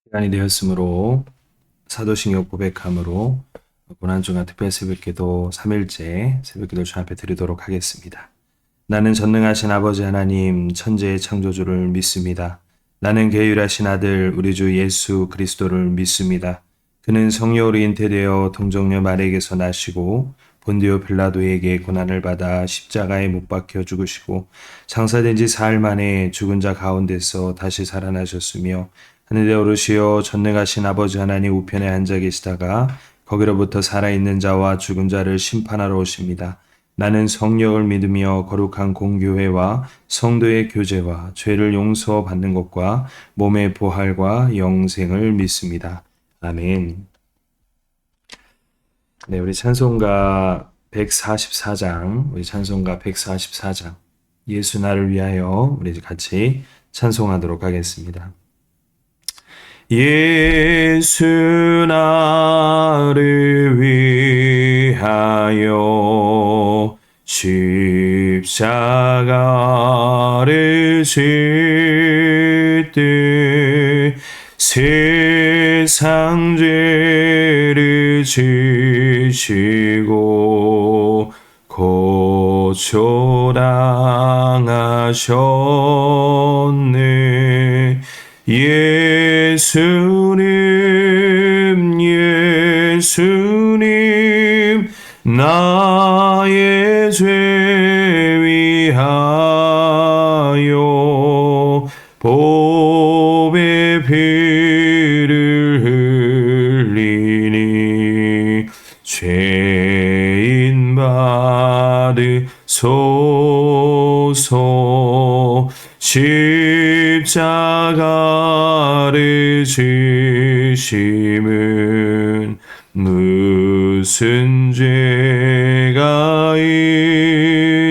시간이 되었으므로 사도신경 고백함으로 고난주간 특별 새벽기도 3일째 새벽기도 주 앞에 드리도록 하겠습니다. 나는 전능하신 아버지 하나님 천지의 창조주를 믿습니다. 나는 계율하신 아들 우리 주 예수 그리스도를 믿습니다. 그는 성령으로 잉태되어 동정녀 마리에게서 나시고 본디오 빌라도에게 고난을 받아 십자가에 못 박혀 죽으시고 장사된 지 사흘 만에 죽은 자 가운데서 다시 살아나셨으며 하늘에 오르시어 전능하신 아버지 하나님 우편에 앉아 계시다가 거기로부터 살아있는 자와 죽은 자를 심판하러 오십니다. 나는 성령을 믿으며 거룩한 공교회와 성도의 교제와 죄를 용서받는 것과 몸의 부활과 영생을 믿습니다. 아멘. 네, 우리 찬송가 144장, 예수 나를 위하여 우리 같이 찬송하도록 하겠습니다. 예수 나를 위하여 십자가를 질 때 세상 죄를 지시고 고초당하셨네. 예수님, 나의 죄 위하여 보배 피를 흘리니 죄인 받으소서. 십자가를 지심은 무슨 죄가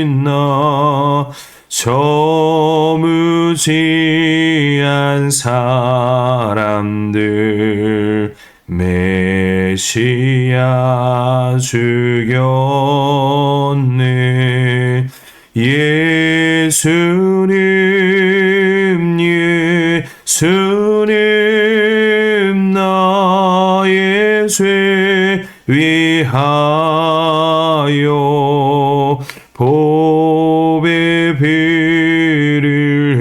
있나. 저 무지한 사람들 메시아 죽였네. 예수님, 나의 죄 위하여 보배 피를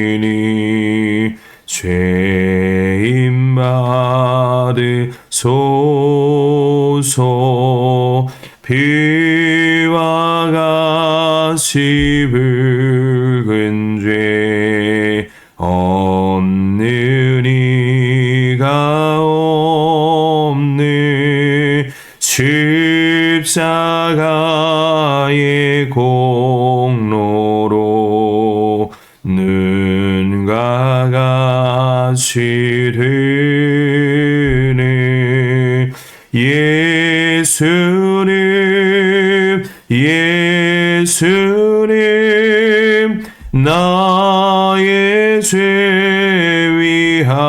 흘리니 죄인 받으소서. 피와 같이 붉은 죄 없는 이가 없네. 십자가의 공로로 눈과 같이 되네. 예수님, 나의 죄 위하여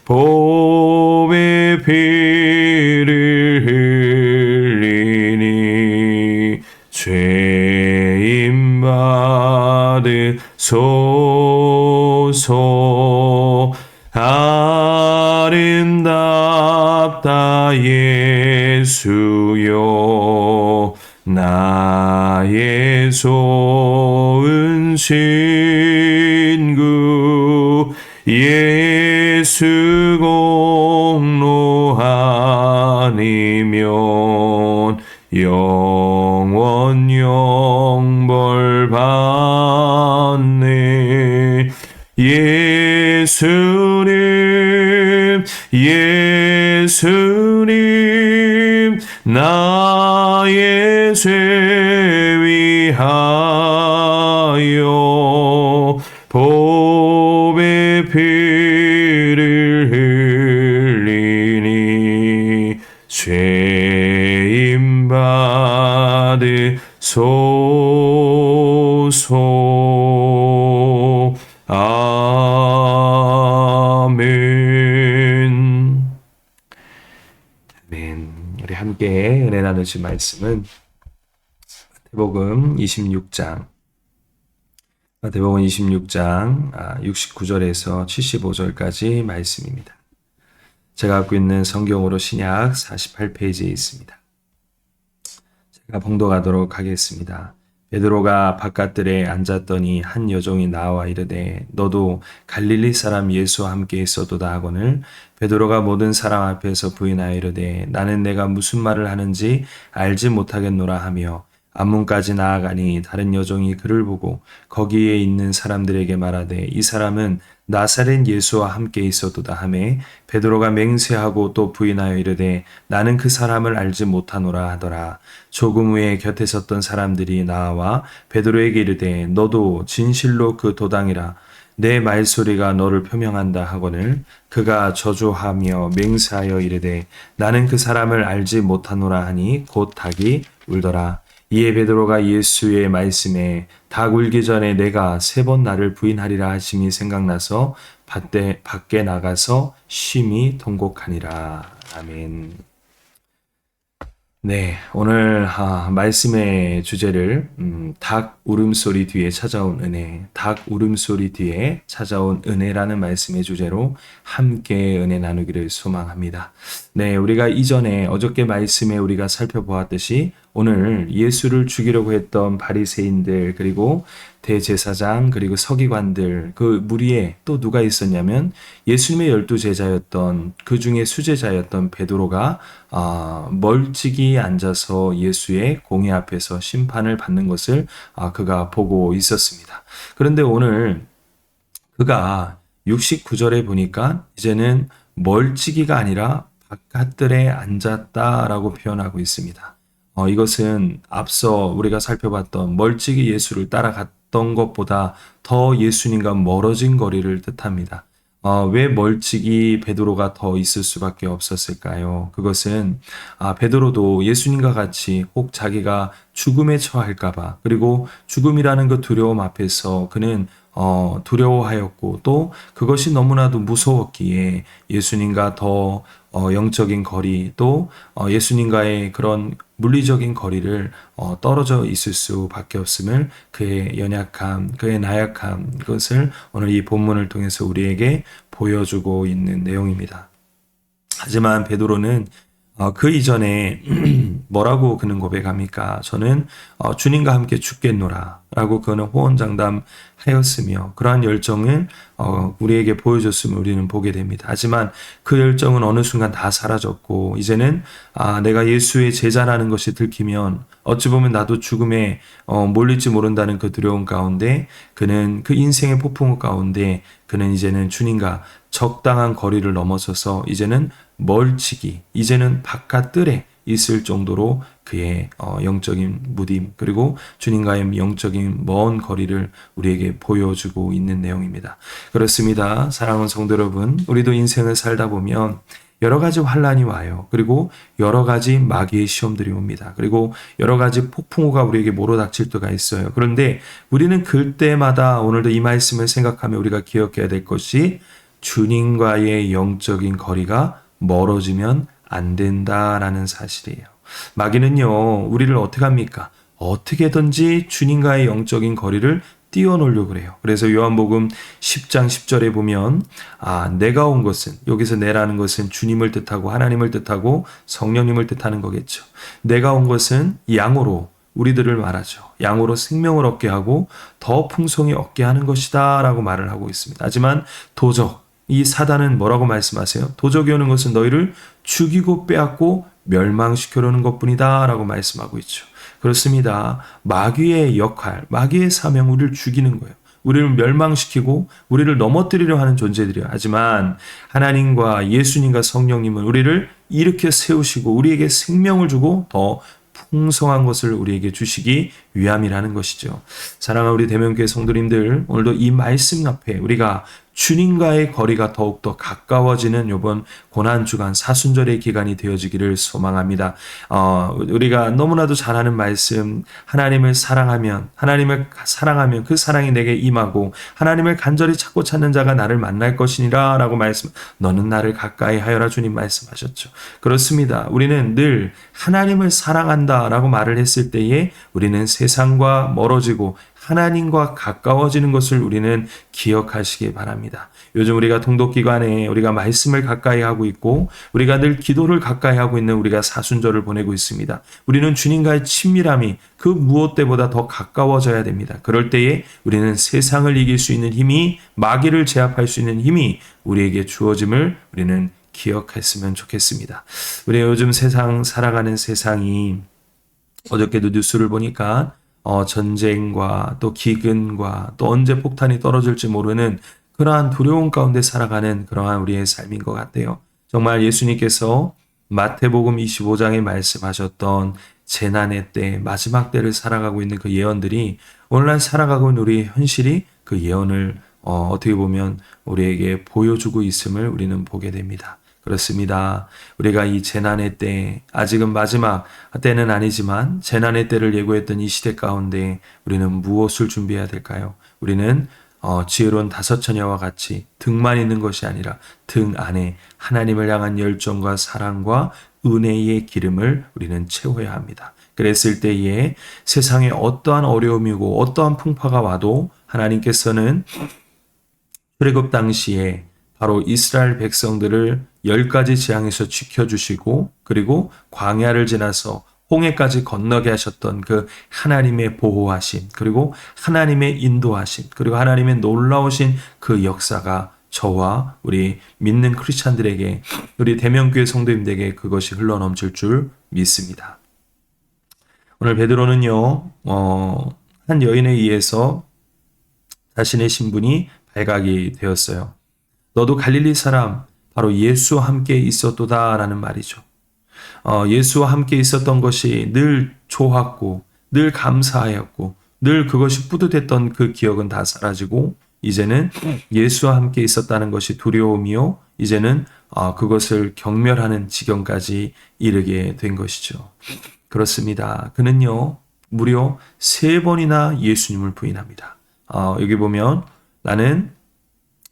보배 피를 흘리니 죄인 받으소서. 아름답다 예수여, 나의 좋은 친구. 예수 공로 아니면 영원 영벌 받네. 예수님, 나의 죄 위하여 보배 피를 흘리니 죄인 받으소서. 아멘. 우리 함께 은혜 나누실 말씀은 마태복음 26장 마태복음 26장 69절에서 75절까지 말씀입니다. 제가 갖고 있는 성경으로 신약 48페이지에 있습니다. 제가 봉독하도록 하겠습니다. 베드로가 바깥들에 앉았더니 한 여종이 나와 이르되 너도 갈릴리 사람 예수와 함께 있었도다 하거늘 베드로가 모든 사람 앞에서 부인하여 이르되 나는 내가 무슨 말을 하는지 알지 못하겠노라 하며 앞문까지 나아가니 다른 여종이 그를 보고 거기에 있는 사람들에게 말하되 이 사람은 나사렛 예수와 함께 있었도다 하매 베드로가 맹세하고 또 부인하여 이르되 나는 그 사람을 알지 못하노라 하더라. 조금 후에 곁에 섰던 사람들이 나와 베드로에게 이르되 너도 진실로 그 도당이라 내 말소리가 너를 표명한다 하거늘 그가 저주하며 맹세하여 이르되 나는 그 사람을 알지 못하노라 하니 곧 닭이 울더라. 이에 베드로가 예수의 말씀에 닭 울기 전에 내가 3번 나를 부인하리라 하심이 생각나서 밖에 나가서 심히 통곡하니라. 아멘. 네, 오늘 말씀의 주제를 닭 울음소리 뒤에 찾아온 은혜, 닭 울음소리 뒤에 찾아온 은혜라는 말씀의 주제로 함께 은혜 나누기를 소망합니다. 네, 우리가 이전에 어저께 말씀에 우리가 살펴보았듯이 오늘 예수를 죽이려고 했던 바리새인들 그리고 대제사장 그리고 서기관들 그 무리에 또 누가 있었냐면 예수님의 12제자였던 그 중에 수제자였던 베드로가 멀찍이 앉아서 예수의 공의 앞에서 심판을 받는 것을 그가 보고 있었습니다. 그런데 오늘 그가 69절에 보니까 이제는 멀찍이가 아니라 바깥들에 앉았다라고 표현하고 있습니다. 이것은 앞서 우리가 살펴봤던 멀찍이 예수를 따라갔던 것보다 더 예수님과 멀어진 거리를 뜻합니다. 왜 멀찍이 베드로가 더 있을 수밖에 없었을까요? 그것은 베드로도 예수님과 같이 혹 자기가 죽음에 처할까봐 그리고 죽음이라는 그 두려움 앞에서 그는 두려워하였고 또 그것이 너무나도 무서웠기에 예수님과 더 영적인 거리 또 예수님과의 그런 물리적인 거리를 떨어져 있을 수밖에 없음을 그의 연약함, 그의 나약함 그것을 오늘 이 본문을 통해서 우리에게 보여주고 있는 내용입니다. 하지만 베드로는 그 이전에 뭐라고 그는 고백합니까? 저는 주님과 함께 죽겠노라 라고 그는 호언장담하였으며 그러한 열정을 우리에게 보여줬음을 우리는 보게 됩니다. 하지만 그 열정은 어느 순간 다 사라졌고 이제는 내가 예수의 제자라는 것이 들키면 어찌 보면 나도 죽음에 몰릴지 모른다는 그 두려움 가운데 그는 그 인생의 폭풍 가운데 그는 이제는 주님과 적당한 거리를 넘어서서 이제는 멀찍이 이제는 바깥들에 있을 정도로 그의 영적인 무딤 그리고 주님과의 영적인 먼 거리를 우리에게 보여주고 있는 내용입니다. 그렇습니다. 사랑하는 성도 여러분, 우리도 인생을 살다 보면 여러 가지 환란이 와요. 그리고 여러 가지 마귀의 시험들이 옵니다. 그리고 여러 가지 폭풍우가 우리에게 몰아닥칠 때가 있어요. 그런데 우리는 그때마다 오늘도 이 말씀을 생각하며 우리가 기억해야 될 것이 주님과의 영적인 거리가 멀어지면 안 된다라는 사실이에요. 마귀는요, 우리를 어떻게 합니까? 어떻게든지 주님과의 영적인 거리를 띄워놓으려고 그래요. 그래서 요한복음 10장 10절에 보면 내가 온 것은 여기서 내라는 것은 주님을 뜻하고 하나님을 뜻하고 성령님을 뜻하는 거겠죠. 내가 온 것은 양으로 우리들을 말하죠. 양으로 생명을 얻게 하고 더 풍성히 얻게 하는 것이다 라고 말을 하고 있습니다. 하지만 도적 이 사단은 뭐라고 말씀하세요? 도적이 오는 것은 너희를 죽이고 빼앗고 멸망시켜놓는 것뿐이다 라고 말씀하고 있죠. 그렇습니다. 마귀의 역할, 마귀의 사명 우리를 죽이는 거예요. 우리를 멸망시키고 우리를 넘어뜨리려 하는 존재들이에요. 하지만 하나님과 예수님과 성령님은 우리를 일으켜 세우시고 우리에게 생명을 주고 더 풍성한 것을 우리에게 주시기 위함이라는 것이죠. 사랑하는 우리 대명교회 성도님들, 오늘도 이 말씀 앞에 우리가 주님과의 거리가 더욱더 가까워지는 이번 고난주간 사순절의 기간이 되어지기를 소망합니다. 우리가 너무나도 잘 아는 말씀, 하나님을 사랑하면 그 사랑이 내게 임하고 하나님을 간절히 찾고 찾는 자가 나를 만날 것이니라 라고 너는 나를 가까이 하여라 주님 말씀하셨죠. 그렇습니다. 우리는 늘 하나님을 사랑한다 라고 말을 했을 때에 우리는 세상과 멀어지고 하나님과 가까워지는 것을 우리는 기억하시기 바랍니다. 요즘 우리가 통독기간에 우리가 말씀을 가까이 하고 있고 우리가 늘 기도를 가까이 하고 있는 우리가 사순절을 보내고 있습니다. 우리는 주님과의 친밀함이 그 무엇 때보다 더 가까워져야 됩니다. 그럴 때에 우리는 세상을 이길 수 있는 힘이, 마귀를 제압할 수 있는 힘이 우리에게 주어짐을 우리는 기억했으면 좋겠습니다. 우리가 요즘 살아가는 세상이 어저께도 뉴스를 보니까 전쟁과 또 기근과 또 언제 폭탄이 떨어질지 모르는 그러한 두려움 가운데 살아가는 그러한 우리의 삶인 것 같아요. 정말 예수님께서 마태복음 25장에 말씀하셨던 재난의 때, 마지막 때를 살아가고 있는 그 예언들이 오늘날 살아가고 있는 우리의 현실이 그 예언을 어떻게 보면 우리에게 보여주고 있음을 우리는 보게 됩니다. 그렇습니다. 우리가 이 재난의 때, 아직은 마지막 때는 아니지만 재난의 때를 예고했던 이 시대 가운데 우리는 무엇을 준비해야 될까요? 우리는 지혜로운 다섯 처녀와 같이 등만 있는 것이 아니라 등 안에 하나님을 향한 열정과 사랑과 은혜의 기름을 우리는 채워야 합니다. 그랬을 때에 세상에 어떠한 어려움이고 어떠한 풍파가 와도 하나님께서는 출애굽 당시에 바로 이스라엘 백성들을 10가지 재앙에서 지켜주시고 그리고 광야를 지나서 홍해까지 건너게 하셨던 그 하나님의 보호하심, 그리고 하나님의 인도하심, 그리고 하나님의 놀라우신 그 역사가 저와 우리 믿는 크리스찬들에게, 우리 대명교회 성도님들에게 그것이 흘러넘칠 줄 믿습니다. 오늘 베드로는요, 한 여인에 의해서 자신의 신분이 발각이 되었어요. 너도 갈릴리 사람 바로 예수와 함께 있었도다 라는 말이죠. 예수와 함께 있었던 것이 늘 좋았고 늘 감사하였고 늘 그것이 뿌듯했던 그 기억은 다 사라지고 이제는 예수와 함께 있었다는 것이 두려움이요, 이제는 그것을 경멸하는 지경까지 이르게 된 것이죠. 그렇습니다. 그는요 무려 3번이나 예수님을 부인합니다. 여기 보면 나는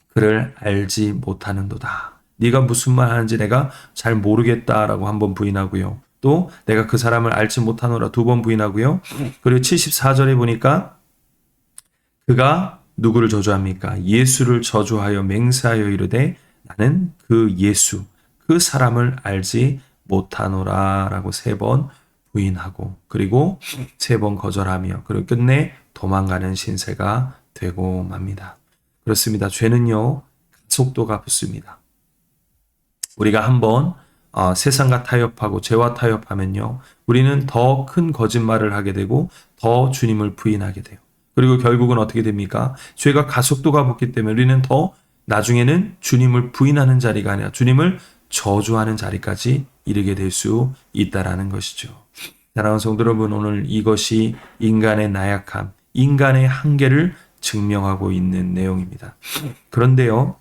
그를 알지 못하는도다. 네가 무슨 말 하는지 내가 잘 모르겠다라고 한 번 부인하고요. 또 내가 그 사람을 알지 못하노라 2번 부인하고요. 그리고 74절에 보니까 그가 누구를 저주합니까? 예수를 저주하여 맹세하여 이르되 나는 그 예수, 그 사람을 알지 못하노라 라고 3번 부인하고 그리고 3번 거절하며 그리고 끝내 도망가는 신세가 되고 맙니다. 그렇습니다. 죄는요 속도가 붙습니다. 우리가 한번 세상과 타협하고 죄와 타협하면요 우리는 더 큰 거짓말을 하게 되고 더 주님을 부인하게 돼요. 그리고 결국은 어떻게 됩니까? 죄가 가속도가 붙기 때문에 우리는 더 나중에는 주님을 부인하는 자리가 아니라 주님을 저주하는 자리까지 이르게 될 수 있다라는 것이죠. 사랑하는 성도 여러분, 오늘 이것이 인간의 나약함, 인간의 한계를 증명하고 있는 내용입니다. 그런데요,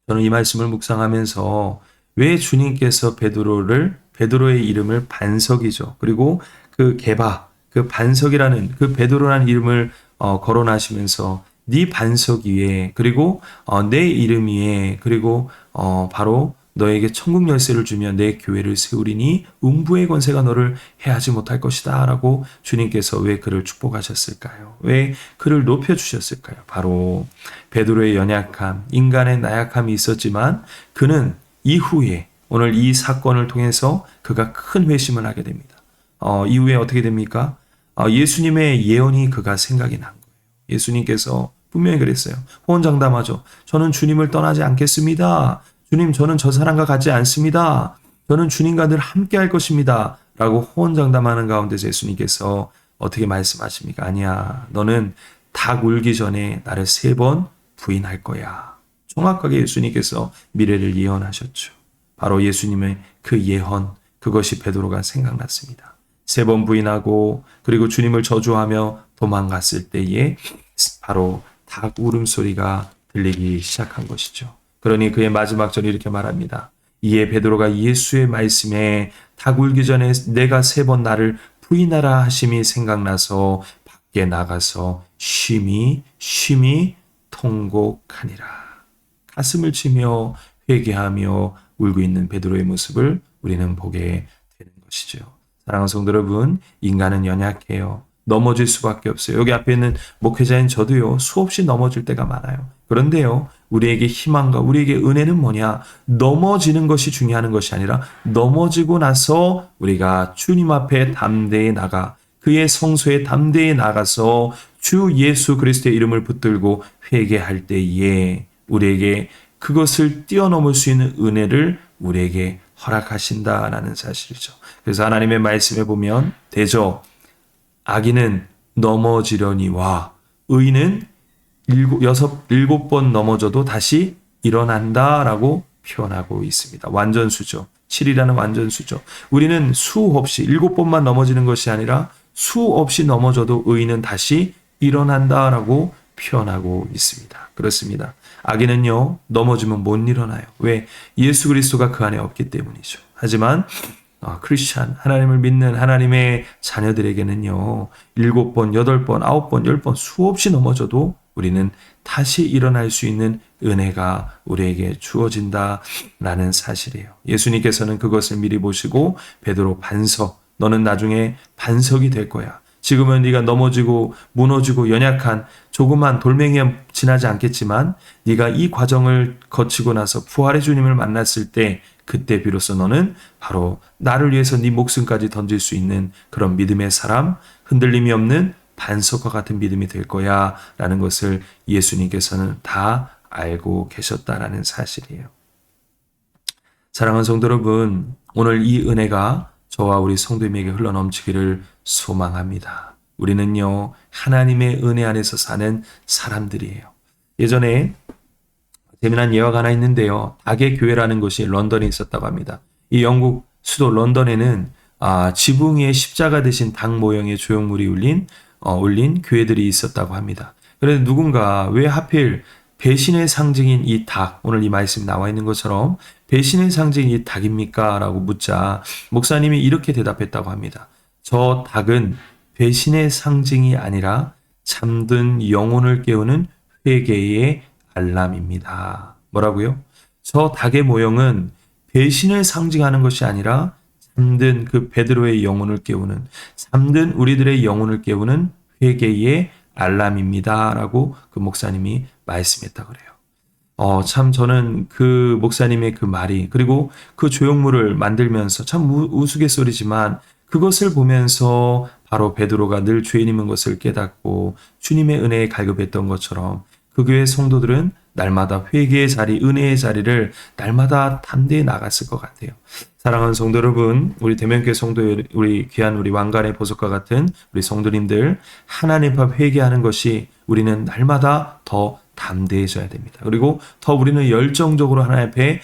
저는 이 말씀을 묵상하면서 왜 주님께서 베드로의 이름을 반석이죠. 그리고 그 게바, 그 반석이라는 그 베드로라는 이름을 거론하시면서 네 반석 위에 그리고 내 이름 위에 그리고 바로 너에게 천국 열쇠를 주며 내 교회를 세우리니 음부의 권세가 너를 해하지 못할 것이다 라고 주님께서 왜 그를 축복하셨을까요? 왜 그를 높여주셨을까요? 바로 베드로의 연약함, 인간의 나약함이 있었지만 그는 이후에 오늘 이 사건을 통해서 그가 큰 회심을 하게 됩니다. 이후에 어떻게 됩니까? 예수님의 예언이 그가 생각이 난 거예요. 예수님께서 분명히 그랬어요. 호언장담하죠. 저는 주님을 떠나지 않겠습니다. 주님, 저는 저 사람과 같지 않습니다. 저는 주님과 늘 함께 할 것입니다. 라고 호언장담하는 가운데서 예수님께서 어떻게 말씀하십니까? 아니야, 너는 닭 울기 전에 나를 3번 부인할 거야. 정확하게 예수님께서 미래를 예언하셨죠. 바로 예수님의 그 예언, 그것이 베드로가 생각났습니다. 3번 부인하고 그리고 주님을 저주하며 도망갔을 때에 바로 닭 울음소리가 들리기 시작한 것이죠. 그러니 그의 마지막 절이 이렇게 말합니다. 이에 베드로가 예수의 말씀에 닭 울기 전에 내가 3번 나를 부인하라 하심이 생각나서 밖에 나가서 심히 통곡하니라. 가슴을 치며 회개하며 울고 있는 베드로의 모습을 우리는 보게 되는 것이죠. 사랑하는 성도 여러분, 인간은 연약해요. 넘어질 수밖에 없어요. 여기 앞에 있는 목회자인 저도요, 수없이 넘어질 때가 많아요. 그런데요, 우리에게 희망과 우리에게 은혜는 뭐냐? 넘어지는 것이 중요한 것이 아니라 넘어지고 나서 우리가 주님 앞에 담대히 나가 그의 성소에 담대히 나가서 주 예수 그리스도의 이름을 붙들고 회개할 때에 우리에게 그것을 뛰어넘을 수 있는 은혜를 우리에게 허락하신다라는 사실이죠. 그래서 하나님의 말씀에 보면 되죠. 악인은 넘어지려니와 의인은 일곱 번 넘어져도 다시 일어난다라고 표현하고 있습니다. 완전수죠. 7이라는 완전수죠. 우리는 수없이 7번만 넘어지는 것이 아니라 수없이 넘어져도 의인은 다시 일어난다라고 표현하고 있습니다. 그렇습니다. 악인은요, 넘어지면 못 일어나요. 왜? 예수 그리스도가 그 안에 없기 때문이죠. 하지만 크리스찬, 하나님을 믿는 하나님의 자녀들에게는요, 7번, 8번, 9번, 10번 수없이 넘어져도 우리는 다시 일어날 수 있는 은혜가 우리에게 주어진다라는 사실이에요. 예수님께서는 그것을 미리 보시고 베드로 반석, 너는 나중에 반석이 될 거야. 지금은 네가 넘어지고 무너지고 연약한 조그만 돌멩이에 지나지 않겠지만 네가 이 과정을 거치고 나서 부활의 주님을 만났을 때 그때 비로소 너는 바로 나를 위해서 네 목숨까지 던질 수 있는 그런 믿음의 사람, 흔들림이 없는 반석과 같은 믿음이 될 거야 라는 것을 예수님께서는 다 알고 계셨다라는 사실이에요. 사랑하는 성도 여러분, 오늘 이 은혜가 저와 우리 성도님에게 흘러넘치기를 소망합니다. 우리는요, 하나님의 은혜 안에서 사는 사람들이에요. 예전에 재미난 예화가 하나 있는데요. 닭의 교회라는 곳이 런던에 있었다고 합니다. 이 영국 수도 런던에는 지붕 위에 십자가 대신 닭 모형의 조형물이 올린 교회들이 있었다고 합니다. 그런데 누군가 왜 하필 배신의 상징인 이 닭, 오늘 이 말씀이 나와 있는 것처럼 배신의 상징인 이 닭입니까? 라고 묻자 목사님이 이렇게 대답했다고 합니다. 저 닭은 배신의 상징이 아니라 잠든 영혼을 깨우는 회개의 알람입니다. 뭐라고요? 저 닭의 모형은 배신을 상징하는 것이 아니라 잠든 그 베드로의 영혼을 깨우는, 잠든 우리들의 영혼을 깨우는 회개의 알람입니다. 라고 그 목사님이 말씀했다 그래요. 참 저는 그 목사님의 그 말이, 그리고 그 조형물을 만들면서 참 우스갯소리지만 그것을 보면서 바로 베드로가 늘 죄인인 것을 깨닫고 주님의 은혜에 갈급했던 것처럼 그 교회 성도들은 날마다 회개의 자리, 은혜의 자리를 날마다 담대히 나갔을 것 같아요. 사랑하는 성도 여러분, 우리 대면교회 성도, 우리 귀한 우리 왕관의 보석과 같은 우리 성도님들, 하나님 앞 회개하는 것이 우리는 날마다 더 담대해져야 됩니다. 그리고 더 우리는 열정적으로 하나님 앞에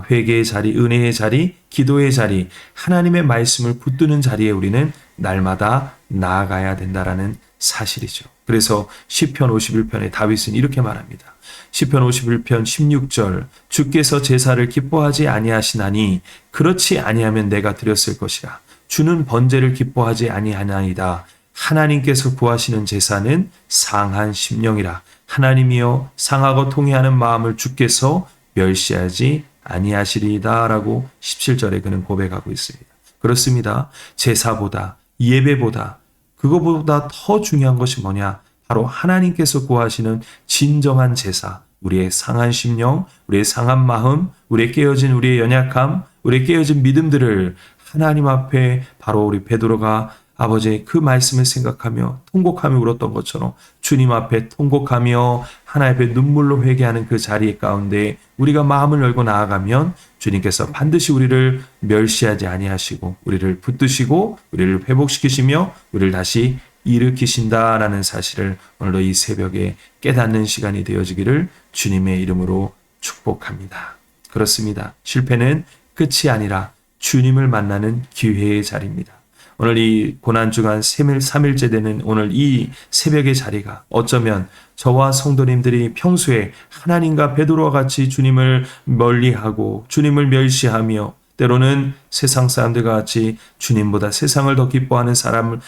회개의 자리, 은혜의 자리, 기도의 자리, 하나님의 말씀을 붙드는 자리에 우리는 날마다 나아가야 된다라는 사실이죠. 그래서 시편 51편의 다윗은 이렇게 말합니다. 시편 51편 16절, 주께서 제사를 기뻐하지 아니하시나니 그렇지 아니하면 내가 드렸을 것이라. 주는 번제를 기뻐하지 아니하나이다. 하나님께서 구하시는 제사는 상한 심령이라. 하나님이여 상하고 통회하는 마음을 주께서 멸시하지 아니하시리이다. 라고 17절에 그는 고백하고 있습니다. 그렇습니다. 제사보다, 예배보다, 그거보다 더 중요한 것이 뭐냐? 바로 하나님께서 구하시는 진정한 제사, 우리의 상한 심령, 우리의 상한 마음, 우리의 깨어진 우리의 연약함, 우리의 깨어진 믿음들을 하나님 앞에 바로 우리 베드로가 아버지의 그 말씀을 생각하며 통곡하며 울었던 것처럼 주님 앞에 통곡하며 하나님 앞에 눈물로 회개하는 그 자리 가운데 우리가 마음을 열고 나아가면 주님께서 반드시 우리를 멸시하지 아니하시고 우리를 붙드시고 우리를 회복시키시며 우리를 다시 일으키신다라는 사실을 오늘도 이 새벽에 깨닫는 시간이 되어지기를 주님의 이름으로 축복합니다. 그렇습니다. 실패는 끝이 아니라 주님을 만나는 기회의 자리입니다. 오늘 이 고난주간 3일째 되는 오늘 이 새벽의 자리가 어쩌면 저와 성도님들이 평소에 하나님과 베드로와 같이 주님을 멀리하고 주님을 멸시하며 때로는 세상 사람들과 같이 주님보다 세상을 더 기뻐하는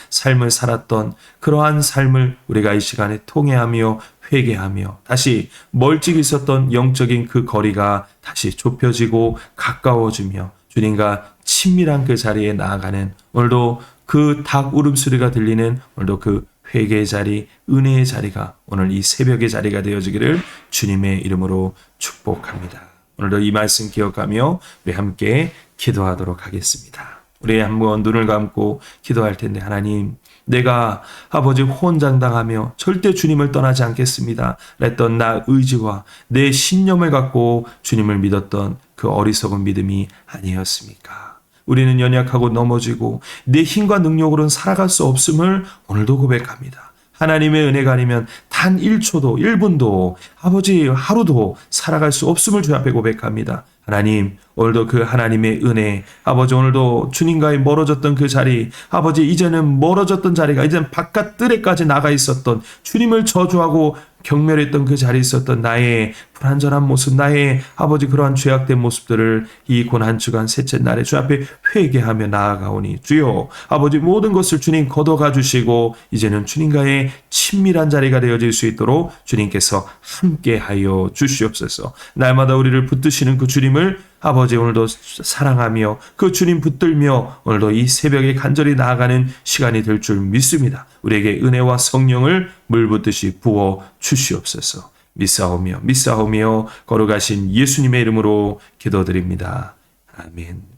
삶을 살았던 그러한 삶을 우리가 이 시간에 통회하며 회개하며 다시 멀찍이 있었던 영적인 그 거리가 다시 좁혀지고 가까워지며 주님과 친밀한 그 자리에 나아가는 오늘도 그 닭 울음소리가 들리는 오늘도 그 회개의 자리, 은혜의 자리가 오늘 이 새벽의 자리가 되어지기를 주님의 이름으로 축복합니다. 오늘도 이 말씀 기억하며 우리 함께 기도하도록 하겠습니다. 우리 한번 눈을 감고 기도할 텐데, 하나님, 내가 아버지 혼장당하며 절대 주님을 떠나지 않겠습니다 했던 나 의지와 내 신념을 갖고 주님을 믿었던 그 어리석은 믿음이 아니었습니까? 우리는 연약하고 넘어지고 내 힘과 능력으로는 살아갈 수 없음을 오늘도 고백합니다. 하나님의 은혜가 아니면 단 1초도 1분도 아버지 하루도 살아갈 수 없음을 주 앞에 고백합니다. 하나님, 오늘도 그 하나님의 은혜, 아버지 오늘도 주님과의 멀어졌던 그 자리, 아버지 이제는 멀어졌던 자리가 이제는 바깥 뜰에까지 나가 있었던, 주님을 저주하고 경멸했던 그 자리에 있었던 나의 불완전한 모습, 나의 아버지 그러한 죄악된 모습들을 이 고난주간 셋째 날에 주 앞에 회개하며 나아가오니, 주여 아버지 모든 것을 주님 걷어가 주시고 이제는 주님과의 친밀한 자리가 되어질 수 있도록 주님께서 함께하여 주시옵소서. 날마다 우리를 붙드시는 그 주님을 아버지 오늘도 사랑하며 그 주님 붙들며 오늘도 이 새벽에 간절히 나아가는 시간이 될 줄 믿습니다. 우리에게 은혜와 성령을 물붓듯이 부어 주시옵소서. 믿사오며 걸어가신 예수님의 이름으로 기도드립니다. 아멘.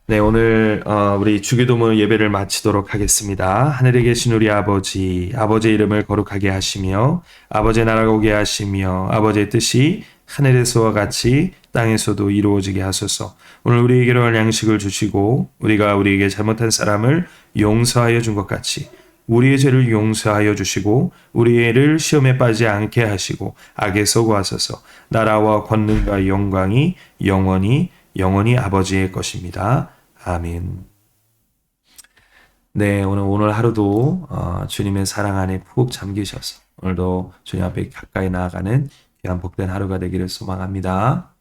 네, 오늘 우리 주기도문 예배를 마치도록 하겠습니다. 하늘에 계신 우리 아버지, 아버지의 이름을 거룩하게 하시며 아버지의 나라가 오게 하시며 아버지의 뜻이 하늘에서와 같이 땅에서도 이루어지게 하소서. 오늘 우리에게로 할 양식을 주시고 우리가 우리에게 잘못한 사람을 용서하여 준 것 같이 우리의 죄를 용서하여 주시고 우리의 애를 시험에 빠지지 않게 하시고 악에서 구하소서. 나라와 권능과 영광이 영원히 아버지의 것입니다. 아멘. 네, 오늘 하루도 주님의 사랑 안에 푹 잠기셔서 오늘도 주님 앞에 가까이 나아가는 귀한 복된 하루가 되기를 소망합니다.